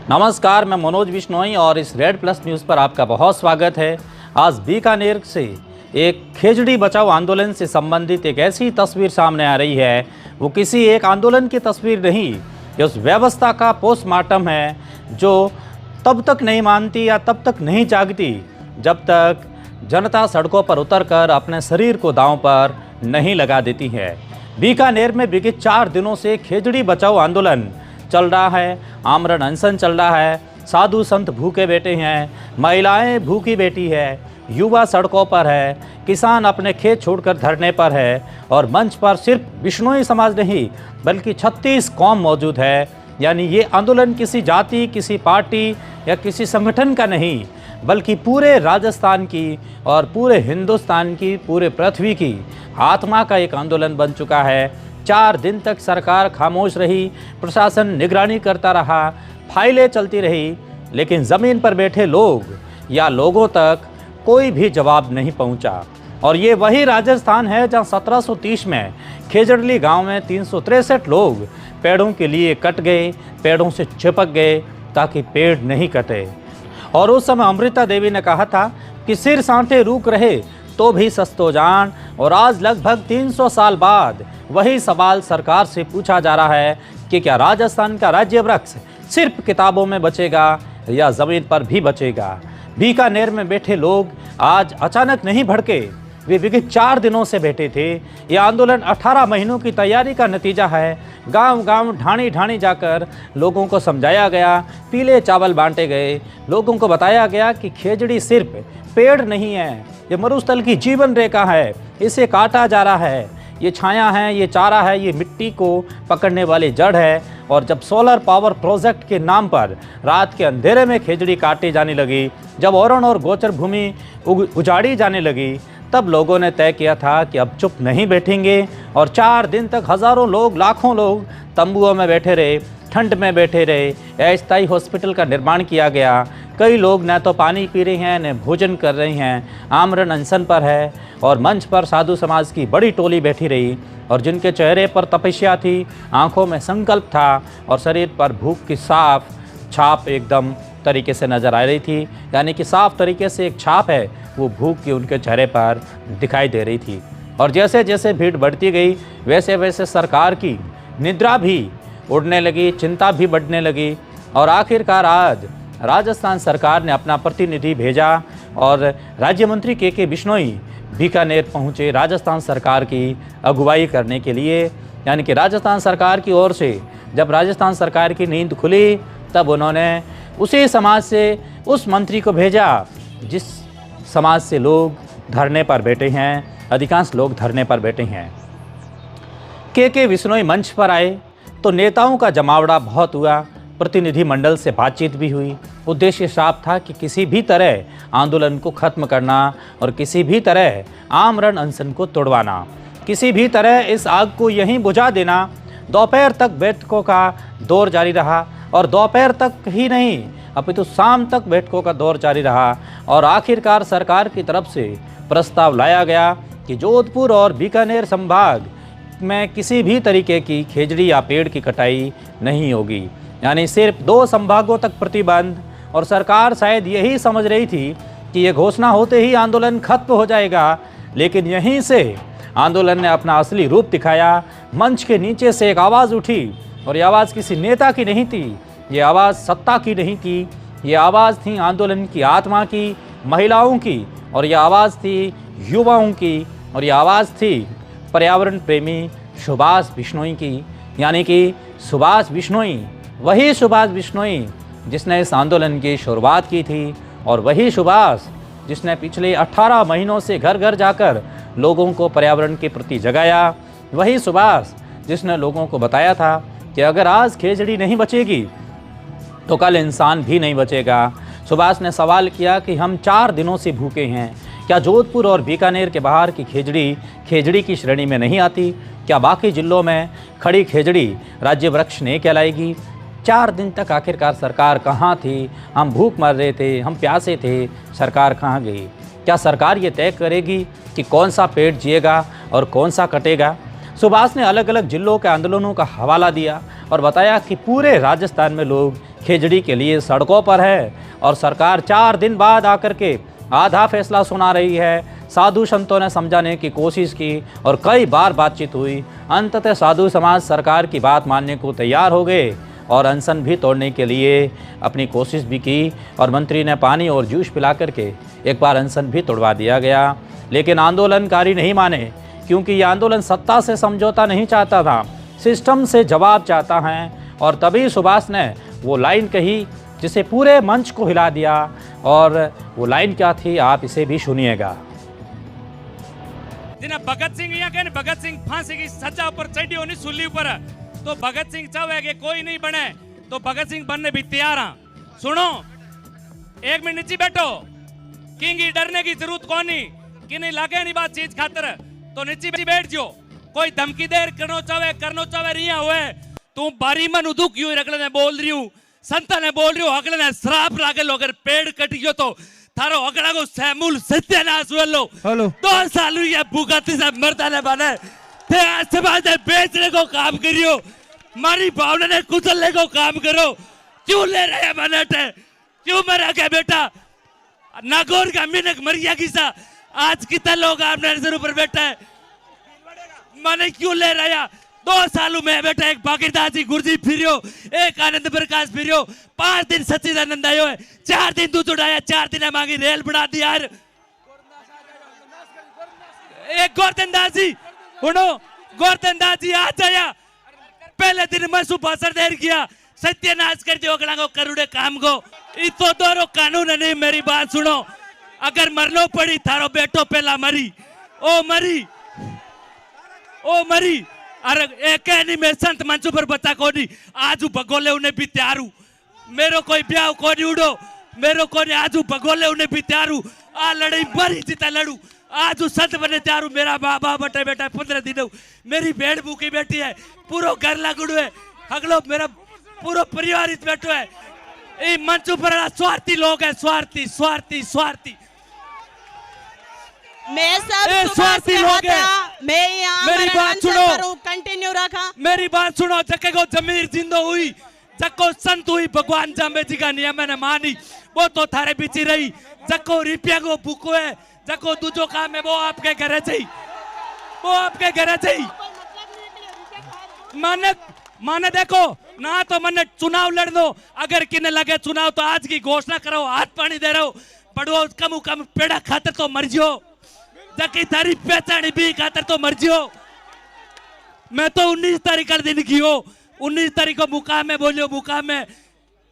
नमस्कार, मैं मनोज बिश्नोई और इस रेड प्लस न्यूज़ पर आपका बहुत स्वागत है। आज बीकानेर से एक खेजड़ी बचाओ आंदोलन से संबंधित एक ऐसी तस्वीर सामने आ रही है। वो किसी एक आंदोलन की तस्वीर नहीं, ये उस व्यवस्था का पोस्टमार्टम है जो तब तक नहीं मानती या तब तक नहीं जागती जब तक जनता सड़कों पर उतरकर अपने शरीर को दांव पर नहीं लगा देती है। बीकानेर में विगत 4 दिनों से खेजड़ी बचाओ आंदोलन चल रहा है, आमरण अनशन चल रहा है। साधु संत भूखे बैठे हैं, महिलाएं भूखी बैठी है, युवा सड़कों पर है, किसान अपने खेत छोड़कर धरने पर है और मंच पर सिर्फ बिश्नोई समाज नहीं बल्कि 36 कौम मौजूद है। यानी ये आंदोलन किसी जाति, किसी पार्टी या किसी संगठन का नहीं बल्कि पूरे राजस्थान की और पूरे हिंदुस्तान की, पूरे पृथ्वी की आत्मा का एक आंदोलन बन चुका है। 4 दिन तक सरकार खामोश रही, प्रशासन निगरानी करता रहा, फाइलें चलती रही, लेकिन ज़मीन पर बैठे लोग या लोगों तक कोई भी जवाब नहीं पहुंचा। और ये वही राजस्थान है जहां 1730 में खेजड़ली गांव में 363 लोग पेड़ों के लिए कट गए, पेड़ों से चिपक गए ताकि पेड़ नहीं कटे। और उस समय अमृता देवी ने कहा था कि सिर सांठे रूक रहे तो भी सस्तो जान। और आज लगभग 300 साल बाद वही सवाल सरकार से पूछा जा रहा है कि क्या राजस्थान का राज्य वृक्ष सिर्फ किताबों में बचेगा या ज़मीन पर भी बचेगा। बीकानेर में बैठे लोग आज अचानक नहीं भड़के, वे विगत 4 दिनों से बैठे थे। यह आंदोलन 18 महीनों की तैयारी का नतीजा है। गांव-गांव, ढाणी-ढाणी जाकर लोगों को समझाया गया, पीले चावल बांटे गए, लोगों को बताया गया कि खेजड़ी सिर्फ पेड़ नहीं है, ये मरुस्थल की जीवन रेखा है, इसे काटा जा रहा है, ये छाया है, ये चारा है, ये मिट्टी को पकड़ने वाली जड़ है। और जब सोलर पावर प्रोजेक्ट के नाम पर रात के अंधेरे में खेजड़ी काटी जाने लगी, जब औरण और गोचर भूमि उजाड़ी जाने लगी, तब लोगों ने तय किया था कि अब चुप नहीं बैठेंगे। और 4 दिन तक हज़ारों लोग, लाखों लोग तंबुओं में बैठे रहे, ठंड में बैठे रहे। अस्थायी हॉस्पिटल का निर्माण किया गया। कई लोग न तो पानी पी रहे हैं, न भोजन कर रहे हैं, आमरण अनशन पर है। और मंच पर साधु समाज की बड़ी टोली बैठी रही और जिनके चेहरे पर तपस्या थी, आंखों में संकल्प था और शरीर पर भूख की साफ छाप एकदम तरीके से नज़र आ रही थी। यानी कि साफ तरीके से एक छाप है, वो भूख की उनके चेहरे पर दिखाई दे रही थी। और जैसे जैसे भीड़ बढ़ती गई वैसे वैसे सरकार की निद्रा भी उड़ने लगी, चिंता भी बढ़ने लगी। और आखिरकार आज राजस्थान सरकार ने अपना प्रतिनिधि भेजा और राज्य मंत्री के बिश्नोई बीकानेर पहुंचे राजस्थान सरकार की अगुवाई करने के लिए। यानी कि राजस्थान सरकार की ओर से जब राजस्थान सरकार की नींद खुली तब उन्होंने उसी समाज से उस मंत्री को भेजा जिस समाज से लोग धरने पर बैठे हैं, अधिकांश लोग धरने पर बैठे हैं। के बिश्नोई मंच पर आए तो नेताओं का जमावड़ा बहुत हुआ, प्रतिनिधिमंडल से बातचीत भी हुई। उद्देश्य साफ था कि किसी भी तरह आंदोलन को ख़त्म करना और किसी भी तरह आमरण अनशन को तोड़वाना, किसी भी तरह इस आग को यहीं बुझा देना। दोपहर तक बैठकों का दौर जारी रहा और दोपहर तक ही नहीं अपितु शाम तक बैठकों का दौर जारी रहा। और आखिरकार सरकार की तरफ से प्रस्ताव लाया गया कि जोधपुर और बीकानेर संभाग में किसी भी तरीके की खेजड़ी या पेड़ की कटाई नहीं होगी। यानी सिर्फ 2 संभागों तक प्रतिबंध। और सरकार शायद यही समझ रही थी कि ये घोषणा होते ही आंदोलन खत्म हो जाएगा, लेकिन यहीं से आंदोलन ने अपना असली रूप दिखाया। मंच के नीचे से एक आवाज़ उठी और ये आवाज़ किसी नेता की नहीं थी, ये आवाज़ सत्ता की नहीं थी, ये आवाज़ थी आंदोलन की आत्मा की, महिलाओं की, और ये आवाज़ थी युवाओं की, और ये आवाज़ थी पर्यावरण प्रेमी सुभाष बिश्नोई की। यानी कि सुभाष बिश्नोई, वही सुभाष बिश्नोई जिसने इस आंदोलन की शुरुआत की थी, और वही सुभाष जिसने पिछले 18 महीनों से घर घर जाकर लोगों को पर्यावरण के प्रति जगाया, वही सुभाष जिसने लोगों को बताया था कि अगर आज खेजड़ी नहीं बचेगी तो कल इंसान भी नहीं बचेगा। सुभाष ने सवाल किया कि हम 4 दिनों से भूखे हैं, क्या जोधपुर और बीकानेर के बाहर की खेजड़ी की श्रेणी में नहीं आती? क्या बाकी जिलों में खड़ी खेजड़ी राज्य वृक्ष नहीं कहलाएगी? 4 दिन तक आखिरकार सरकार कहाँ थी? हम भूख मर रहे थे, हम प्यासे थे, सरकार कहाँ गई? क्या सरकार ये तय करेगी कि कौन सा पेड़ जिएगा और कौन सा कटेगा? सुभाष ने अलग अलग जिलों के आंदोलनों का हवाला दिया और बताया कि पूरे राजस्थान में लोग खेजड़ी के लिए सड़कों पर है और सरकार 4 दिन बाद आकर के आधा फैसला सुना रही है। साधु संतों ने समझाने की कोशिश की और कई बार बातचीत हुई। अंततः साधु समाज सरकार की बात मानने को तैयार हो गए और अनशन भी तोड़ने के लिए अपनी कोशिश भी की और मंत्री ने पानी और जूस पिला करके एक बार अनशन भी तोड़वा दिया गया। लेकिन आंदोलनकारी नहीं माने, क्योंकि ये आंदोलन सत्ता से समझौता नहीं चाहता था, सिस्टम से जवाब चाहता है। और तभी सुभाष ने वो लाइन कही जिसे पूरे मंच को हिला दिया, और वो लाइन क्या थी आप इसे भी सुनिएगा। जिन्हें भगत सिंह यहाँ कहने भगत सिंह फांसी की सजा ऊपर चढ़ी होनी सूली ऊपर, तो भगत सिंह चाहे कि कोई नहीं बने तो भगत सिंह बनने भी तैयार हैं। सुनो, 1 मिनट नीचे बैठो, किंग डरने की जरूरत कौन नहीं कि नहीं लागे नहीं बात चीज खातर, तो नीचे बैठ जाओ। कोई धमकी देर करनो चाहे रिया हुए तू बारी मन उदू क्यों रगड़े ने बोल रही हूँ, संता ने बोल रही हूँ, अगले ने श्राप लागे लो, अगर पेड़ कट गयो तो थारो अगला को सैमूल सत्यानाश हुए लो। 2 साल हुई है बुगाती से मरता ने बने थे, आज से बाद बेचने को काम करियो, मारी भावना ने कुचलने को काम करो। क्यों ले रहे बनट है, क्यों मरा क्या बेटा, नागौर का मिनक मरिया किसा, आज कितने लोग आपने नजर ऊपर बैठा है, माने क्यों ले रहा। 2 सालों में बेटा एक भागीरदास जी गुरुजी फिरियो, एक आनंद प्रकाश फिरियो, 5 दिन सच्चिदानंद आयो है, 4 दिन दूध उड़ाया, 4 दिन मांगी रेल बढ़ा दी यार। एक गोवर्धन दास जी सुनो, गोवर्धन दास जी आ जाया, पहले दिन मैं सुभाषण देर किया, सत्यानाश कर दियो अगला को करुड़े काम को। इतो दोनों कानून नहीं, मेरी बात सुनो, अगर मरनो पड़ी थारो बेटो पहला मरी, ओ मरी। अरे एक नहीं मैं संत मंचू पर बता कोनी, आज भगोले उन्हें भी तैयार हूँ, मेरो कोई ब्याह कोनी उड़ो, मेरो कोनी आज भगोले उन्हें भी तैयार हूँ, आ लड़ाई मरी जीता लड़ू, आज संत बने तैयार हूँ। मेरा बाबा बटे बेटा 15 दिन मेरी भेड़ भूखी बैठी है, पूरो घर लागू है, अगलो मेरा पूरा परिवार इत बैठो है। ये मंचू पर स्वार्थी लोग है, स्वार्थी मैं सब स्वार्थी लोग है। मैं यहाँ मेरी बात सुनो, कंटिन्यू रखा, मेरी बात सुनो। जक्के को जमीर जिंदो हुई, जक्को संत हुई, भगवान जाम्बे जी का नियम मैंने मानी, वो तो थारे बीच रही। जक्को रिपिया को भूखो है, जक्को दूजो काम है, वो आपके घरे चाहिए, माने देखो ना, तो मैंने चुनाव लड़ दो, अगर किन्ने लगे चुनाव तो आज की घोषणा करो, हाथ पानी दे रहे हो, बड़ो कम पेड़ा खातर तो मर जियो, जकी थारी पहचानी भी खातर तो मर जियो। मैं तो 19 तारीख का दिन की हो, 19 तारीख को मुकाम में बोलियो, मुकाम में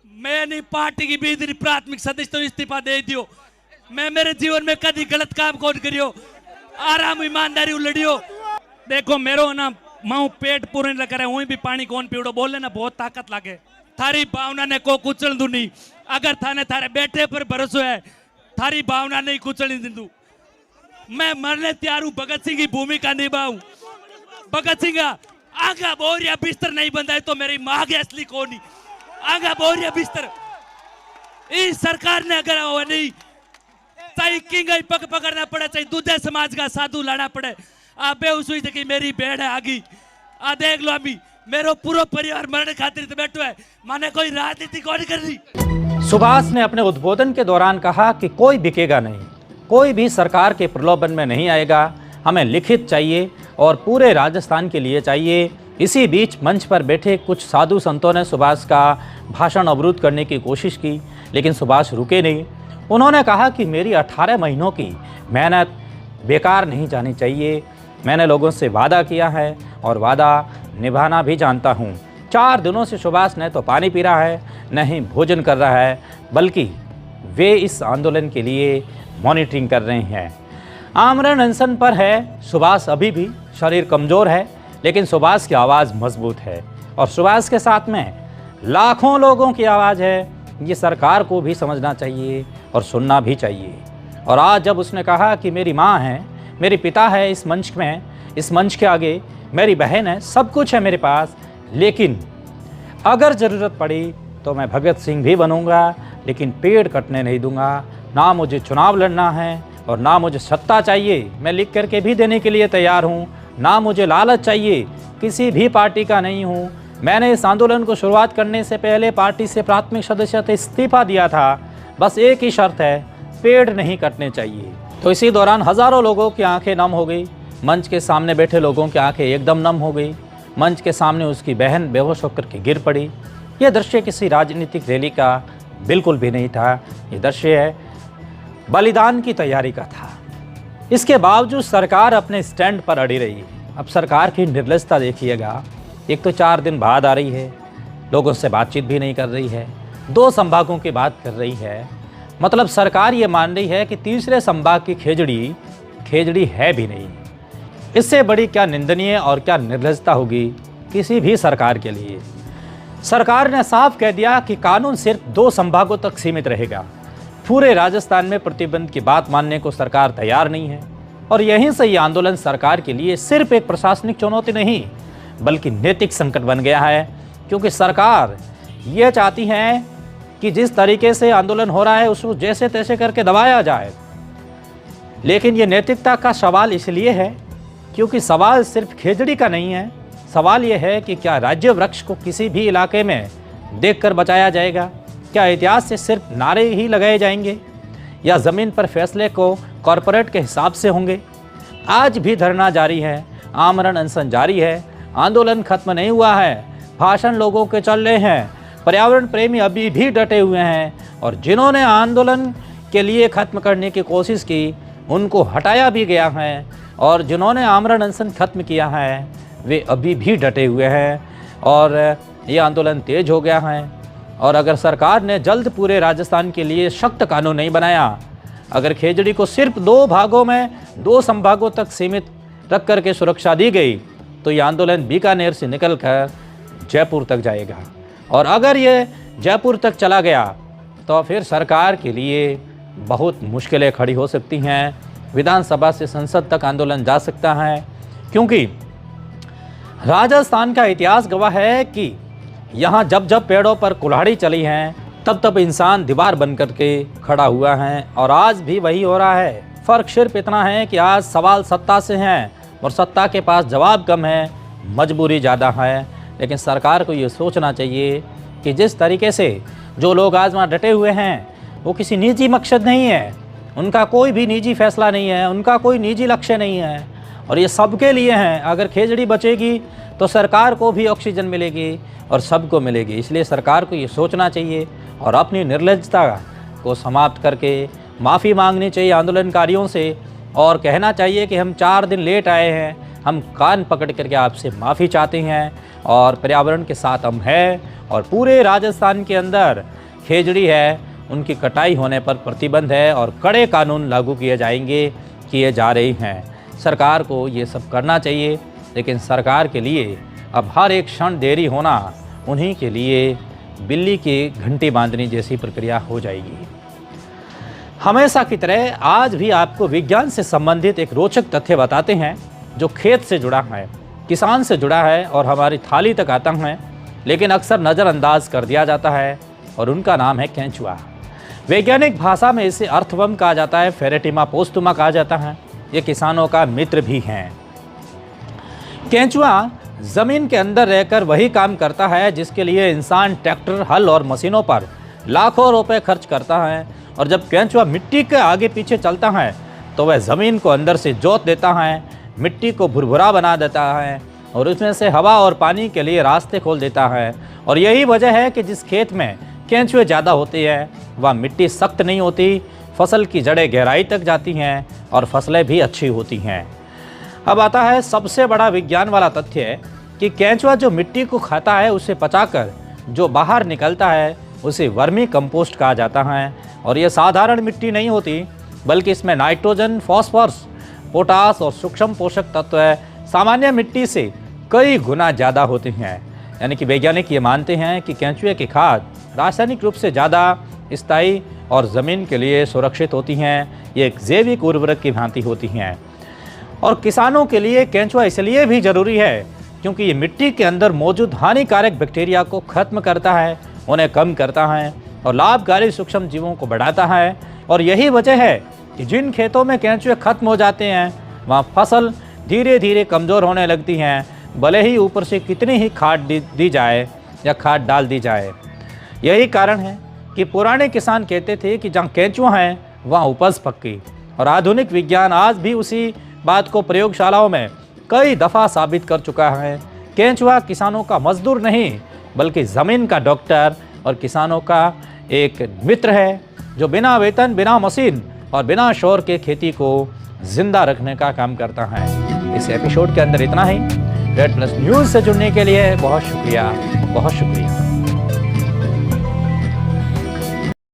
मैं नहीं पार्टी की भी प्राथमिक सदस्य तो इस्तीफा दे दियो। मैं मेरे जीवन में कभी गलत काम कौन करियो, आराम ईमानदारी लड़ियो। देखो मेरो ना माऊ पेट पूरे लग रहे, वही भी पानी कौन पीड़ो, बोले ना बहुत ताकत लागे, थारी भावना ने को कुचल दू नहीं, अगर थाने थारे बेटे पर भरोसो है, थारी भावना नहीं कुचल दू। मैं मरने तैयार हूं, भगत सिंह की भूमिका निभाऊं। भगत सिंह आगा बोरिया बिस्तर नहीं बंधा है तो मेरी माँ के असली कौन नहीं, आगा बोरिया बिस्तर इस सरकार ने अगर वो नहीं, चाहे किंग पग पकड़ना पड़े, चाहे दूसरे समाज का साधु लाना पड़े, आप बेहुसुई कि मेरी भेड़ है आगी, आ देख लो अभी मेरो पूरा परिवार मरने खातिर तो बैठो है, माने कोई राजनीति कौन कर रही। सुभाष ने अपने उद्बोधन के दौरान कहा कि कोई बिकेगा नहीं, कोई भी सरकार के प्रलोभन में नहीं आएगा, हमें लिखित चाहिए और पूरे राजस्थान के लिए चाहिए। इसी बीच मंच पर बैठे कुछ साधु संतों ने सुभाष का भाषण अवरुद्ध करने की कोशिश की, लेकिन सुभाष रुके नहीं। उन्होंने कहा कि मेरी 18 महीनों की मेहनत बेकार नहीं जानी चाहिए, मैंने लोगों से वादा किया है और वादा निभाना भी जानता हूँ। 4 दिनों से सुभाष ने तो पानी पी रहा है, नहीं भोजन कर रहा है, बल्कि वे इस आंदोलन के लिए मॉनिटरिंग कर रहे हैं। आमरण अनशन पर है सुभाष, अभी भी शरीर कमज़ोर है, लेकिन सुभाष की आवाज़ मजबूत है और सुभाष के साथ में लाखों लोगों की आवाज़ है। ये सरकार को भी समझना चाहिए और सुनना भी चाहिए। और आज जब उसने कहा कि मेरी माँ है, मेरी पिता है, इस मंच में, इस मंच के आगे मेरी बहन है, सब कुछ है मेरे पास, लेकिन अगर ज़रूरत पड़ी तो मैं भगत सिंह भी बनूंगा, लेकिन पेड़ कटने नहीं दूंगा। ना मुझे चुनाव लड़ना है और ना मुझे सत्ता चाहिए, मैं लिख करके भी देने के लिए तैयार हूँ। ना मुझे लालच चाहिए, किसी भी पार्टी का नहीं हूँ, मैंने इस आंदोलन को शुरुआत करने से पहले पार्टी से प्राथमिक सदस्यता इस्तीफा दिया था। बस एक ही शर्त है, पेड़ नहीं कटने चाहिए। तो इसी दौरान हज़ारों लोगों की आंखें नम हो गई। मंच के सामने बैठे लोगों की आंखें एकदम नम हो गई। मंच के सामने उसकी बहन बेहोश होकर के गिर पड़ी। यह दृश्य किसी राजनीतिक रैली का बिल्कुल भी नहीं था। ये दृश्य है बलिदान की तैयारी का था। इसके बावजूद सरकार अपने स्टैंड पर अड़ी रही। अब सरकार की निर्लजता देखिएगा। एक तो 4 दिन बाद आ रही है, लोगों से बातचीत भी नहीं कर रही है, 2 संभागों की बात कर रही है। मतलब सरकार ये मान रही है कि तीसरे संभाग की खेजड़ी है भी नहीं। इससे बड़ी क्या निंदनीय और क्या निर्लजता होगी किसी भी सरकार के लिए। सरकार ने साफ कह दिया कि कानून सिर्फ 2 संभागों तक सीमित रहेगा। पूरे राजस्थान में प्रतिबंध की बात मानने को सरकार तैयार नहीं है। और यहीं से ये आंदोलन सरकार के लिए सिर्फ एक प्रशासनिक चुनौती नहीं बल्कि नैतिक संकट बन गया है, क्योंकि सरकार ये चाहती है कि जिस तरीके से आंदोलन हो रहा है उसको जैसे तैसे करके दबाया जाए। लेकिन ये नैतिकता का सवाल इसलिए है क्योंकि सवाल सिर्फ खेजड़ी का नहीं है। सवाल ये है कि क्या राज्य वृक्ष को किसी भी इलाके में देखकर बचाया जाएगा? क्या इतिहास से सिर्फ नारे ही लगाए जाएंगे या ज़मीन पर फैसले को कॉरपोरेट के हिसाब से होंगे? आज भी धरना जारी है, आमरण अनशन जारी है, आंदोलन खत्म नहीं हुआ है, भाषण लोगों के चल रहे हैं, पर्यावरण प्रेमी अभी भी डटे हुए हैं और जिन्होंने आंदोलन के लिए ख़त्म करने की कोशिश की उनको हटाया भी गया है और जिन्होंने आमरण अनशन खत्म किया है वे अभी भी डटे हुए हैं और ये आंदोलन तेज हो गया है। और अगर सरकार ने जल्द पूरे राजस्थान के लिए सख्त कानून नहीं बनाया, अगर खेजड़ी को सिर्फ 2 भागों में 2 संभागों तक सीमित रख कर के सुरक्षा दी गई तो ये आंदोलन बीकानेर से निकलकर जयपुर तक जाएगा। और अगर ये जयपुर तक चला गया तो फिर सरकार के लिए बहुत मुश्किलें खड़ी हो सकती हैं। विधानसभा से संसद तक आंदोलन जा सकता है, क्योंकि राजस्थान का इतिहास गवाह है कि यहाँ जब जब पेड़ों पर कुल्हाड़ी चली हैं तब तब इंसान दीवार बन कर के खड़ा हुआ है और आज भी वही हो रहा है। फ़र्क सिर्फ इतना है कि आज सवाल सत्ता से हैं और सत्ता के पास जवाब कम है, मजबूरी ज़्यादा है। लेकिन सरकार को ये सोचना चाहिए कि जिस तरीके से जो लोग आज वहाँ डटे हुए हैं वो किसी निजी मकसद नहीं है, उनका कोई भी निजी फैसला नहीं है, उनका कोई निजी लक्ष्य नहीं है और ये सबके लिए हैं। अगर खेजड़ी बचेगी तो सरकार को भी ऑक्सीजन मिलेगी और सबको मिलेगी। इसलिए सरकार को ये सोचना चाहिए और अपनी निर्लजता को समाप्त करके माफ़ी मांगनी चाहिए आंदोलनकारियों से और कहना चाहिए कि हम 4 दिन लेट आए हैं, हम कान पकड़ करके आपसे माफ़ी चाहते हैं और पर्यावरण के साथ हम हैं और पूरे राजस्थान के अंदर खेजड़ी है उनकी कटाई होने पर प्रतिबंध है और कड़े कानून लागू किए जा रहे हैं। सरकार को ये सब करना चाहिए, लेकिन सरकार के लिए अब हर एक क्षण देरी होना उन्हीं के लिए बिल्ली की घंटी बांधने जैसी प्रक्रिया हो जाएगी। हमेशा की तरह आज भी आपको विज्ञान से संबंधित एक रोचक तथ्य बताते हैं जो खेत से जुड़ा है, किसान से जुड़ा है और हमारी थाली तक आता है, लेकिन अक्सर नज़रअंदाज कर दिया जाता है और उनका नाम है केंचुआ। वैज्ञानिक भाषा में इसे अर्थवर्म कहा जाता है, फेरेटिमा पोस्टुमा कहा जाता है। ये किसानों का मित्र भी हैं। केंचुआ ज़मीन के अंदर रहकर वही काम करता है जिसके लिए इंसान ट्रैक्टर, हल और मशीनों पर लाखों रुपए खर्च करता है। और जब केंचुआ मिट्टी के आगे पीछे चलता है तो वह ज़मीन को अंदर से जोत देता है, मिट्टी को भुरभुरा बना देता है और उसमें से हवा और पानी के लिए रास्ते खोल देता है। और यही वजह है कि जिस खेत में केंचुए ज़्यादा होते हैं वह मिट्टी सख्त नहीं होती, फसल की जड़ें गहराई तक जाती हैं और फसलें भी अच्छी होती हैं। अब आता है सबसे बड़ा विज्ञान वाला तथ्य कि केंचुआ जो मिट्टी को खाता है उसे पचाकर जो बाहर निकलता है उसे वर्मी कंपोस्ट कहा जाता है। और ये साधारण मिट्टी नहीं होती बल्कि इसमें नाइट्रोजन, फॉस्फोरस, पोटास और सूक्ष्म पोषक तत्व सामान्य मिट्टी से कई गुना ज़्यादा होते हैं। यानी कि वैज्ञानिक ये मानते हैं कि केंचुए की खाद रासायनिक रूप से ज़्यादा स्थायी और ज़मीन के लिए सुरक्षित होती हैं। ये एक जैविक उर्वरक की भांति होती हैं। और किसानों के लिए केंचुआ इसलिए भी ज़रूरी है क्योंकि ये मिट्टी के अंदर मौजूद हानिकारक बैक्टीरिया को ख़त्म करता है, उन्हें कम करता है और लाभकारी सूक्ष्म जीवों को बढ़ाता है। और यही वजह है कि जिन खेतों में केंचुए खत्म हो जाते हैं वहाँ फसल धीरे धीरे कमज़ोर होने लगती हैं, भले ही ऊपर से कितनी ही खाद दी जाए या खाद डाल दी जाए। यही कारण है कि पुराने किसान कहते थे कि जहाँ केंचुआ हैं वहाँ उपज पक्की, और आधुनिक विज्ञान आज भी उसी बात को प्रयोगशालाओं में कई दफ़ा साबित कर चुका है। केंचुआ किसानों का मजदूर नहीं बल्कि ज़मीन का डॉक्टर और किसानों का एक मित्र है, जो बिना वेतन, बिना मशीन और बिना शोर के खेती को जिंदा रखने का काम करता है। इस एपिसोड के अंदर इतना ही। रेड प्लस न्यूज़ से जुड़ने के लिए बहुत शुक्रिया, बहुत शुक्रिया।